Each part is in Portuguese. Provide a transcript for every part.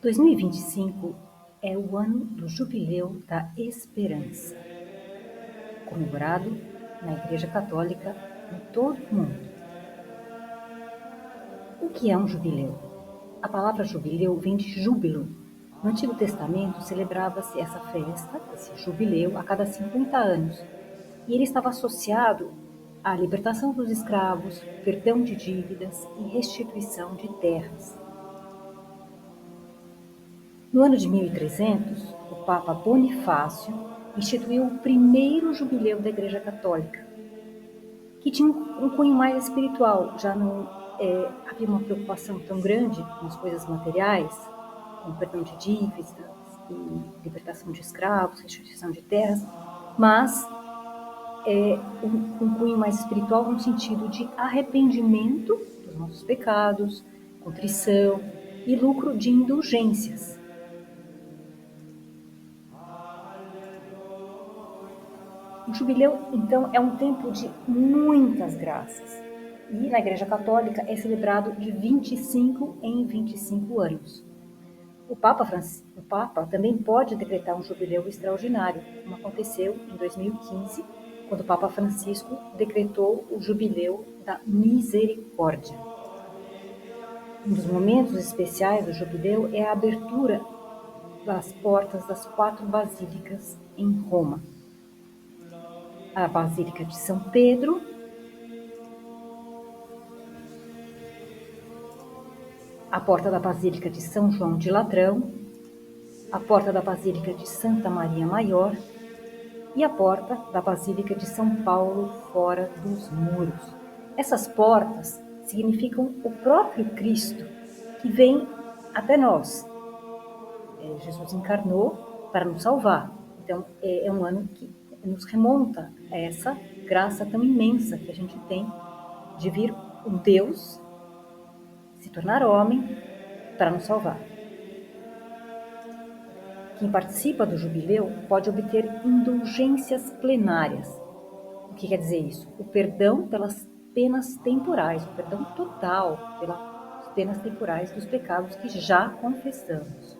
2025 é o ano do Jubileu da Esperança, comemorado na Igreja Católica em todo o mundo. O que é um jubileu? A palavra jubileu vem de júbilo. No Antigo Testamento celebrava-se essa festa, esse jubileu, a cada 50 anos, e ele estava associado à libertação dos escravos, perdão de dívidas e restituição de terras. No ano de 1300, o Papa Bonifácio instituiu o primeiro jubileu da Igreja Católica, que tinha um cunho mais espiritual. Já não havia uma preocupação tão grande com as coisas materiais, com perdão de dívidas e libertação de escravos, restituição de terras, mas um cunho mais espiritual no sentido de arrependimento dos nossos pecados, contrição e lucro de indulgências. O jubileu, então, é um tempo de muitas graças. E na Igreja Católica é celebrado de 25 em 25 anos. O Papa também pode decretar um jubileu extraordinário, como aconteceu em 2015, quando o Papa Francisco decretou o jubileu da misericórdia. Um dos momentos especiais do jubileu é a abertura das portas das 4 basílicas em Roma. A Basílica de São Pedro, a porta da Basílica de São João de Ladrão, a porta da Basílica de Santa Maria Maior e a porta da Basílica de São Paulo fora dos muros. Essas portas significam o próprio Cristo que vem até nós. Jesus encarnou para nos salvar. Então, é um ano que nos remonta a essa graça tão imensa que a gente tem de vir um Deus se tornar homem para nos salvar. Quem participa do jubileu pode obter indulgências plenárias. O que quer dizer isso? O perdão pelas penas temporais, o perdão total pelas penas temporais dos pecados que já confessamos.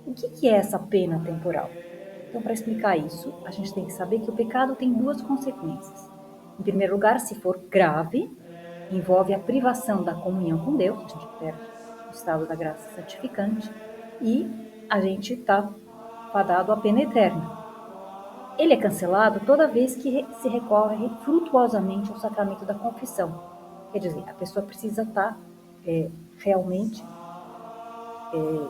O que é essa pena temporal? Então, para explicar isso, a gente tem que saber que o pecado tem 2 consequências. Em primeiro lugar, se for grave, envolve a privação da comunhão com Deus, a gente perde o estado da graça santificante, e a gente está fadado à pena eterna. Ele é cancelado toda vez que se recorre frutuosamente ao sacramento da confissão. Quer dizer, a pessoa precisa estar realmente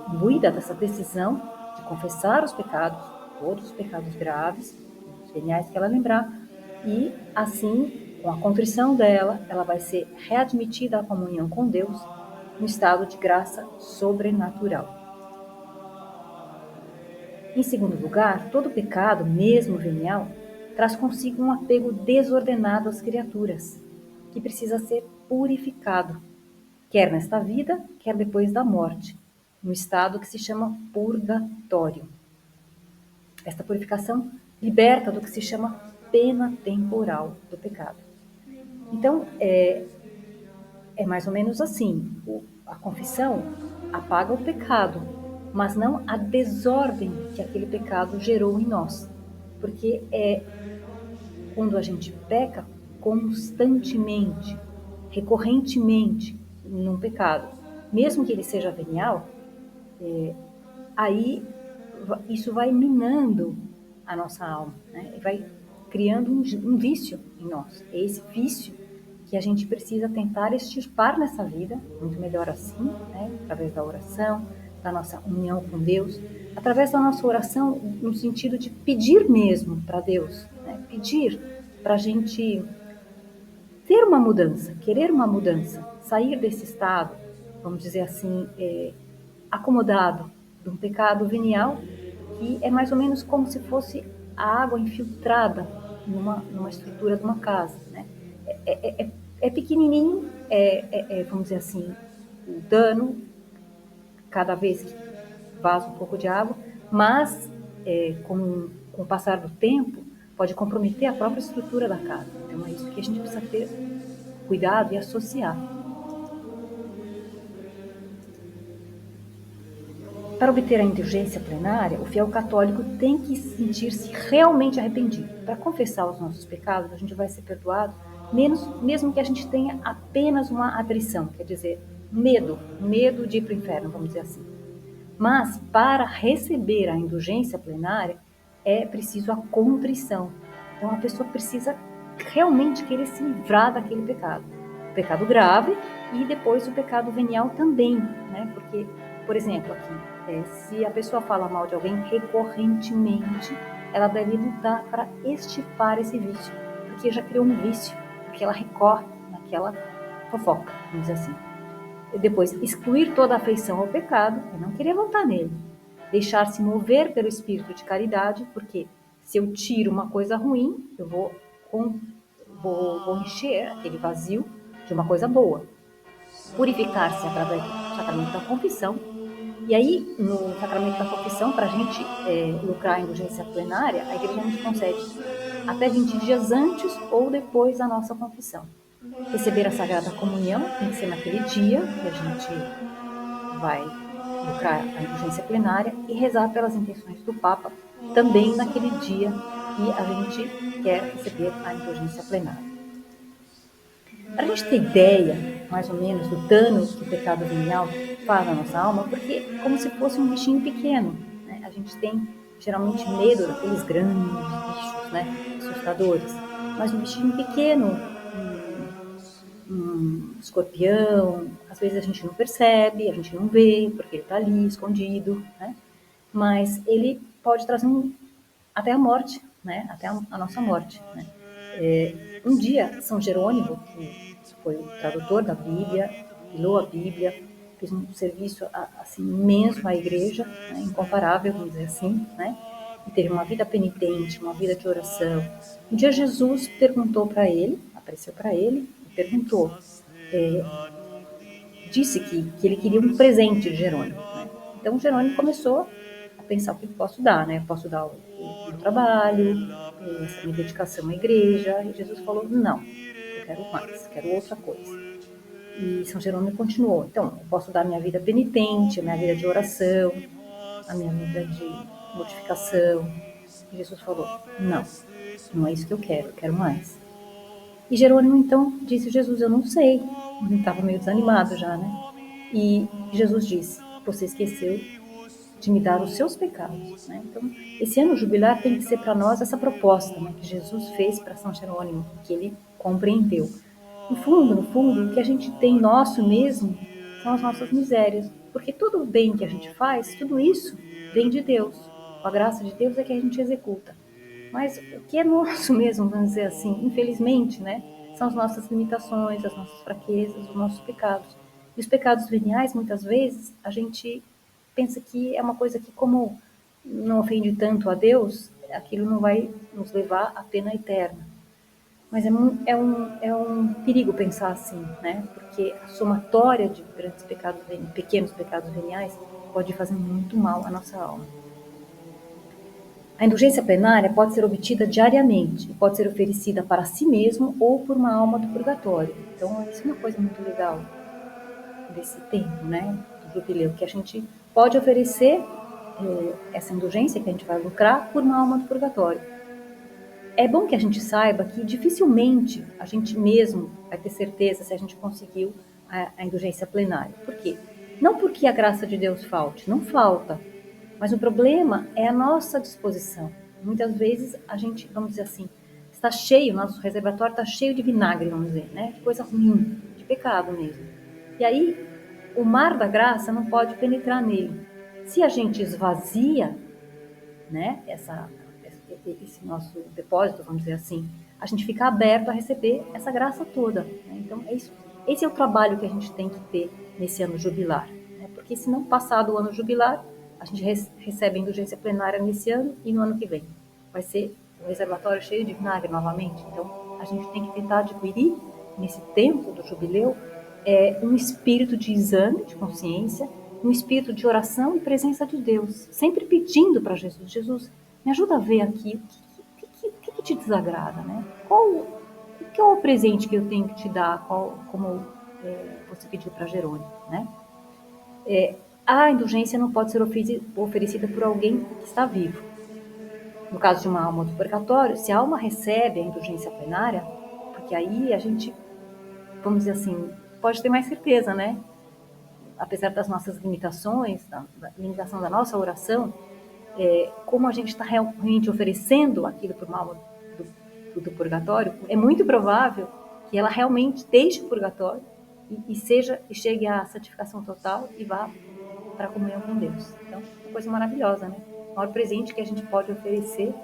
imbuída dessa decisão de confessar os pecados, todos os pecados graves, os veniais que ela lembrar, e assim, com a contrição dela, ela vai ser readmitida à comunhão com Deus no estado de graça sobrenatural. Em segundo lugar, todo pecado, mesmo venial, traz consigo um apego desordenado às criaturas, que precisa ser purificado, quer nesta vida, quer depois da morte, no estado que se chama purgatório. Esta purificação liberta do que se chama pena temporal do pecado. Então, é mais ou menos assim, a confissão apaga o pecado, mas não a desordem que aquele pecado gerou em nós. Porque quando a gente peca constantemente, recorrentemente num pecado, mesmo que ele seja venial, aí isso vai minando a nossa alma, né? E vai criando um vício em nós. É esse vício que a gente precisa tentar extirpar nessa vida, muito melhor assim, né? Através da oração, da nossa união com Deus, através da nossa oração no sentido de pedir mesmo para Deus, né? Pedir para a gente ter uma mudança, querer uma mudança, sair desse estado, vamos dizer assim, acomodado de um pecado venial, que é mais ou menos como se fosse a água infiltrada numa estrutura de uma casa, né? É pequenininho, vamos dizer assim, o dano cada vez que vaza um pouco de água, mas com o passar do tempo pode comprometer a própria estrutura da casa. Então é isso que a gente precisa ter cuidado e associar. Para obter a indulgência plenária, o fiel católico tem que sentir-se realmente arrependido. Para confessar os nossos pecados, a gente vai ser perdoado, mesmo que a gente tenha apenas uma atrição, quer dizer, medo de ir para o inferno, vamos dizer assim. Mas, para receber a indulgência plenária, é preciso a contrição. Então, a pessoa precisa realmente querer se livrar daquele pecado. O pecado grave e depois o pecado venial também, né? Porque, por exemplo, aqui, se a pessoa fala mal de alguém recorrentemente, ela deve lutar para extirpar esse vício, porque já criou um vício, porque ela recorre naquela fofoca, vamos dizer assim. E depois, excluir toda afeição ao pecado e não querer voltar nele. Deixar-se mover pelo espírito de caridade, porque se eu tiro uma coisa ruim, eu vou encher aquele vazio de uma coisa boa. Purificar-se através do sacramento da confissão. E aí, no sacramento da confissão, para a gente lucrar a indulgência plenária, a igreja nos concede até 20 dias antes ou depois da nossa confissão. Receber a Sagrada Comunhão tem que ser naquele dia que a gente vai lucrar a indulgência plenária e rezar pelas intenções do Papa também naquele dia que a gente quer receber a indulgência plenária. Para a gente ter ideia, mais ou menos, do dano que o pecado venial faz na nossa alma, porque é como se fosse um bichinho pequeno, né? A gente tem geralmente medo daqueles grandes bichos, né, assustadores, mas um bichinho pequeno, um escorpião, às vezes a gente não percebe, a gente não vê, porque ele está ali escondido, né? Mas ele pode trazer até a morte, né? Até a nossa morte, né? Um dia, São Jerônimo, que foi o tradutor da Bíblia, leu a Bíblia, fez um serviço assim imenso à igreja, né? Incomparável, vamos dizer assim, né? E teve uma vida penitente, uma vida de oração. Um dia Jesus perguntou para ele, apareceu para ele e perguntou, disse que ele queria um presente de Jerônimo, né? Então Jerônimo começou a pensar o que posso dar, né? Posso dar o meu trabalho, essa minha dedicação à igreja. E Jesus falou, não, eu quero mais, quero outra coisa. E São Jerônimo continuou, então, eu posso dar minha vida penitente, a minha vida de oração, a minha vida de mortificação. E Jesus falou, não, não é isso que eu quero mais. E Jerônimo, então, disse, Jesus, eu não sei. Ele estava meio desanimado já, né? E Jesus disse, você esqueceu de me dar os seus pecados, né? Então, esse ano jubilar tem que ser para nós essa proposta, né, que Jesus fez para São Jerônimo, que ele compreendeu. No fundo, o que a gente tem nosso mesmo são as nossas misérias, porque todo o bem que a gente faz, tudo isso vem de Deus. Com a graça de Deus é que a gente executa. Mas o que é nosso mesmo, vamos dizer assim, infelizmente, né, são as nossas limitações, as nossas fraquezas, os nossos pecados. E os pecados veniais, muitas vezes, a gente pensa que é uma coisa que, como não ofende tanto a Deus, aquilo não vai nos levar à pena eterna. Mas é um perigo pensar assim, né? Porque a somatória de grandes pecados, pequenos pecados veniais, pode fazer muito mal à nossa alma. A indulgência plenária pode ser obtida diariamente, pode ser oferecida para si mesmo ou por uma alma do purgatório. Então, isso é uma coisa muito legal desse tempo, né, do jubileu, que a gente pode oferecer essa indulgência que a gente vai lucrar por uma alma do purgatório. É bom que a gente saiba que dificilmente a gente mesmo vai ter certeza se a gente conseguiu a indulgência plenária. Por quê? Não porque a graça de Deus falte, não falta, mas o problema é a nossa disposição. Muitas vezes a gente, vamos dizer assim, está cheio, nosso reservatório está cheio de vinagre, vamos dizer, né? De coisa ruim, de pecado mesmo. E aí, o mar da graça não pode penetrar nele. Se a gente esvazia, né, esse nosso depósito, vamos dizer assim, a gente fica aberto a receber essa graça toda, né? Então, é isso. Esse é o trabalho que a gente tem que ter nesse ano jubilar, né? Porque se não passar do ano jubilar, a gente recebe a indulgência plenária nesse ano e no ano que vem. Vai ser o reservatório cheio de vinagre novamente. Então, a gente tem que tentar adquirir, nesse tempo do jubileu, um espírito de exame de consciência, um espírito de oração e presença de Deus, sempre pedindo para Jesus, Jesus, me ajuda a ver aqui o que te desagrada, né? Qual é o presente que eu tenho que te dar, como você pediu para Jerônimo, né? a indulgência não pode ser oferecida por alguém que está vivo. No caso de uma alma do purgatório, se a alma recebe a indulgência plenária, porque aí a gente, vamos dizer assim, pode ter mais certeza, né? Apesar das nossas limitações, da limitação da nossa oração, como a gente está realmente oferecendo aquilo para uma alma do purgatório, é muito provável que ela realmente deixe o purgatório e chegue à santificação total e vá para a comunhão com Deus. Então, é uma coisa maravilhosa, né? O maior presente que a gente pode oferecer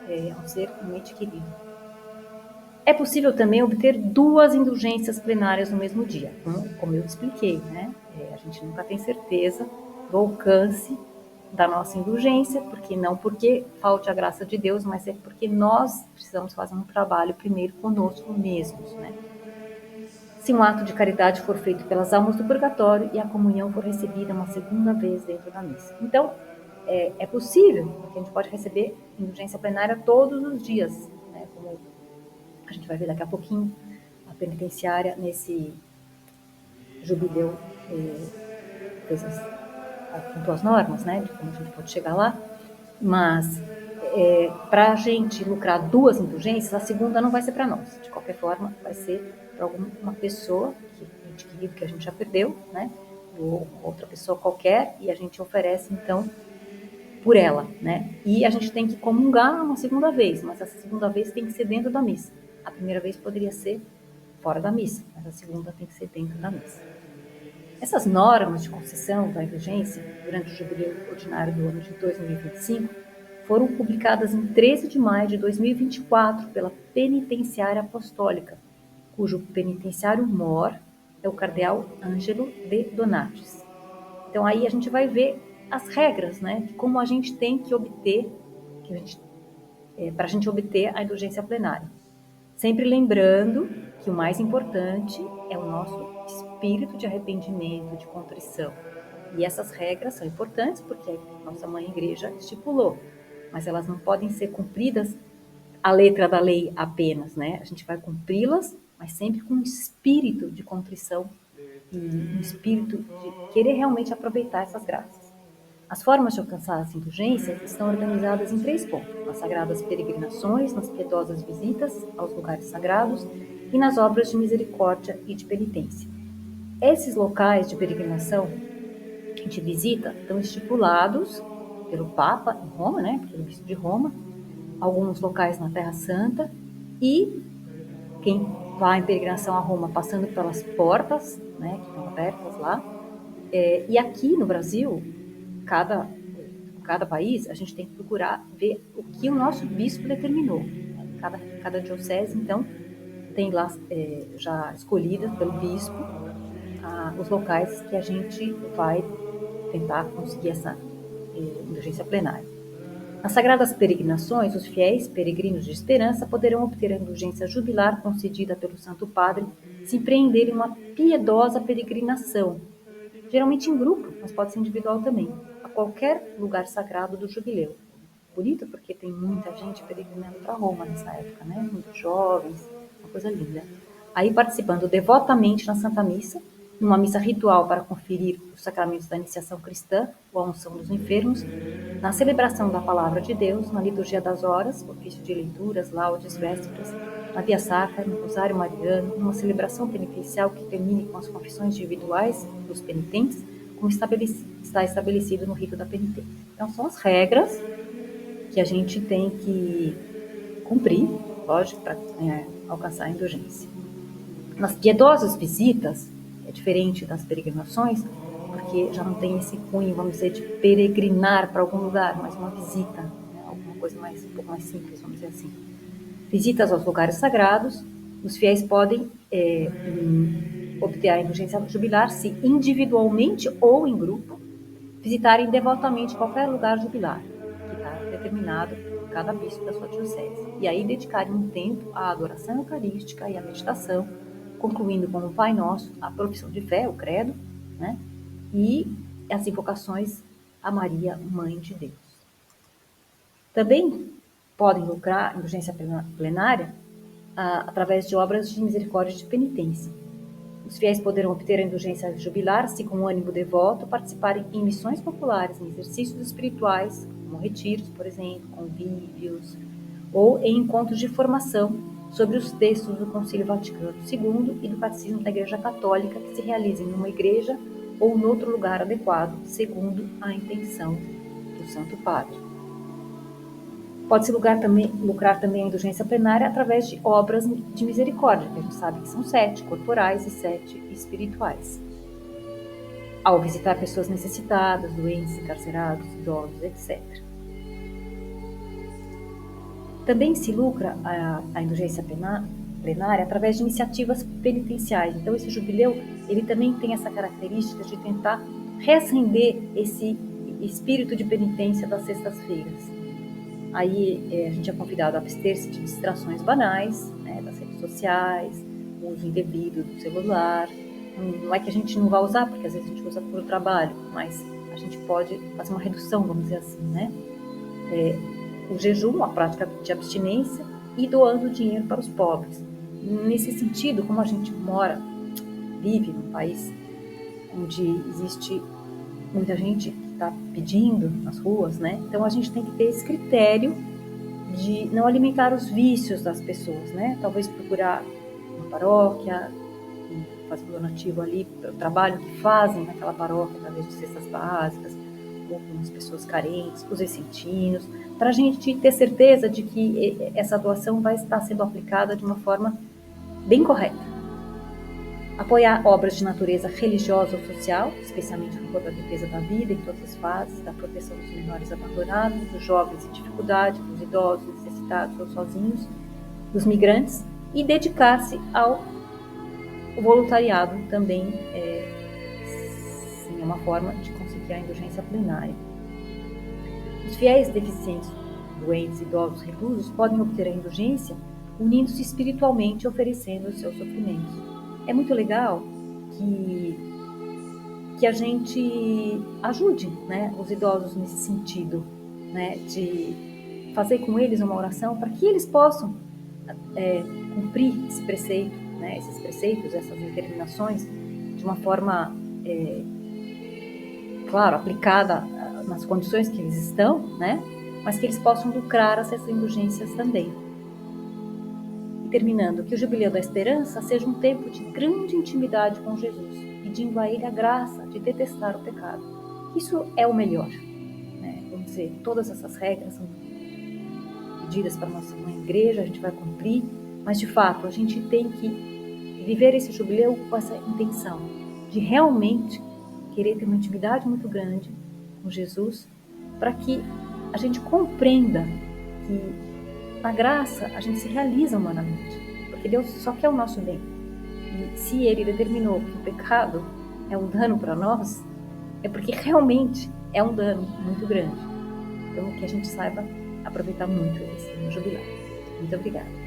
a um ser um ente querido. É possível também obter 2 indulgências plenárias no mesmo dia, como eu expliquei, né? A gente nunca tem certeza do alcance da nossa indulgência, não porque falte a graça de Deus, mas é porque nós precisamos fazer um trabalho primeiro conosco mesmos, né? Se um ato de caridade for feito pelas almas do purgatório e a comunhão for recebida uma segunda vez dentro da missa. Então, é possível, porque a gente pode receber indulgência plenária todos os dias, né? Como a gente vai ver daqui a pouquinho, a penitenciária nesse jubileu fez apontou as normas, né, de como a gente pode chegar lá, mas para a gente lucrar 2 indulgências, a segunda não vai ser para nós, de qualquer forma vai ser para alguma pessoa, ente querido que a gente já perdeu, né, ou outra pessoa qualquer, e a gente oferece então por ela, né, e a gente tem que comungar uma segunda vez, mas essa segunda vez tem que ser dentro da missa. A primeira vez poderia ser fora da missa, mas a segunda tem que ser dentro da missa. Essas normas de concessão da indulgência durante o jubileu ordinário do ano de 2025 foram publicadas em 13 de maio de 2024 pela Penitenciária Apostólica, cujo penitenciário mor é o cardeal Ângelo de Donatis. Então aí a gente vai ver as regras, né, de como a gente tem que obter, para a gente obter a indulgência plenária. Sempre lembrando que o mais importante é o nosso espírito de arrependimento, de contrição. E essas regras são importantes porque a nossa mãe igreja estipulou, mas elas não podem ser cumpridas à letra da lei apenas, né? A gente vai cumpri-las, mas sempre com um espírito de contrição e um espírito de querer realmente aproveitar essas graças. As formas de alcançar as indulgências estão organizadas em 3 pontos: nas sagradas peregrinações, nas piedosas visitas aos lugares sagrados e nas obras de misericórdia e de penitência. Esses locais de peregrinação que a gente visita estão estipulados pelo Papa em Roma, né, pelo Bispo de Roma, alguns locais na Terra Santa, e quem vai em peregrinação a Roma passando pelas portas, né, que estão abertas lá. E aqui no Brasil, cada país, a gente tem que procurar ver o que o nosso bispo determinou. Cada diocese, então, tem lá já escolhida pelo bispo os locais que a gente vai tentar conseguir essa indulgência plenária. Nas sagradas peregrinações, os fiéis peregrinos de esperança poderão obter a indulgência jubilar concedida pelo Santo Padre se empreenderem uma piedosa peregrinação, geralmente em grupo, mas pode ser individual também, a qualquer lugar sagrado do jubileu. Bonito porque tem muita gente peregrinando para Roma nessa época, né? Muitos jovens, uma coisa linda. Aí participando devotamente na Santa Missa, numa missa ritual para conferir os sacramentos da iniciação cristã ou a unção dos enfermos, na celebração da Palavra de Deus, na liturgia das horas, ofício de leituras, laudes, vésperas, na Via Sacra, no Rosário Mariano, numa celebração penitencial que termine com as confissões individuais dos penitentes, como está estabelecido no rito da penitência. Então, são as regras que a gente tem que cumprir, lógico, para alcançar a indulgência. Nas piedosas visitas, é diferente das peregrinações, porque já não tem esse cunho, vamos dizer, de peregrinar para algum lugar, mas uma visita, né? Alguma coisa um pouco mais simples, vamos dizer assim. Visitas aos lugares sagrados, os fiéis podem obter a indulgência jubilar se individualmente ou em grupo visitarem devotamente qualquer lugar jubilar, que está determinado por cada bispo da sua diocese. E aí dedicarem um tempo à adoração eucarística e à meditação, concluindo com o Pai Nosso, a profissão de fé, o credo, né? E as invocações a Maria, Mãe de Deus. Também podem lucrar indulgência plenária através de obras de misericórdia e de penitência. Os fiéis poderão obter a indulgência jubilar se, com ânimo devoto, participarem em missões populares, em exercícios espirituais, como retiros, por exemplo, convívios, ou em encontros de formação sobre os textos do Concílio Vaticano II e do Catecismo da Igreja Católica, que se realizem numa igreja ou em outro lugar adequado, segundo a intenção do Santo Padre. Pode-se lucrar também a indulgência plenária através de obras de misericórdia, que a gente sabe que são 7 corporais e 7 espirituais. Ao visitar pessoas necessitadas, doentes, encarcerados, idosos, etc. Também se lucra a indulgência plenária através de iniciativas penitenciais. Então, esse jubileu, ele também tem essa característica de tentar reacender esse espírito de penitência das sextas-feiras. Aí a gente é convidado a abster-se de distrações banais, né, das redes sociais, o uso indevido do celular. Não é que a gente não vá usar, porque às vezes a gente usa por trabalho, mas a gente pode fazer uma redução, vamos dizer assim, né? O jejum, a prática de abstinência e doando dinheiro para os pobres. Nesse sentido, como a gente vive num país onde existe muita gente que está pedindo nas ruas, né? Então a gente tem que ter esse critério de não alimentar os vícios das pessoas, né? Talvez procurar uma paróquia e fazer um donativo ali para o trabalho que fazem naquela paróquia, através de cestas básicas, ou com as pessoas carentes, os vicentinos, para a gente ter certeza de que essa doação vai estar sendo aplicada de uma forma bem correta. Apoiar obras de natureza religiosa ou social, especialmente em favor da defesa da vida em todas as fases, da proteção dos menores abandonados, dos jovens em dificuldade, dos idosos necessitados ou sozinhos, dos migrantes, e dedicar-se ao voluntariado também sim, é uma forma de conseguir a indulgência plenária. Os fiéis deficientes, doentes, idosos, reclusos podem obter a indulgência unindo-se espiritualmente e oferecendo os seus sofrimentos. É muito legal que a gente ajude, né, os idosos nesse sentido, né, de fazer com eles uma oração para que eles possam cumprir esse preceito, né, esses preceitos, essas determinações, de uma forma, claro, aplicada nas condições que eles estão, né, mas que eles possam lucrar essas indulgências também. Terminando, que o Jubileu da Esperança seja um tempo de grande intimidade com Jesus, pedindo a Ele a graça de detestar o pecado. Isso é o melhor, né? Vamos dizer, todas essas regras são pedidas para a nossa mãe igreja, a gente vai cumprir, mas de fato a gente tem que viver esse jubileu com essa intenção de realmente querer ter uma intimidade muito grande com Jesus, para que a gente compreenda que na graça, a gente se realiza humanamente, porque Deus só quer o nosso bem. E se Ele determinou que o pecado é um dano para nós, é porque realmente é um dano muito grande. Então, que a gente saiba aproveitar muito esse jubileu. Muito obrigada.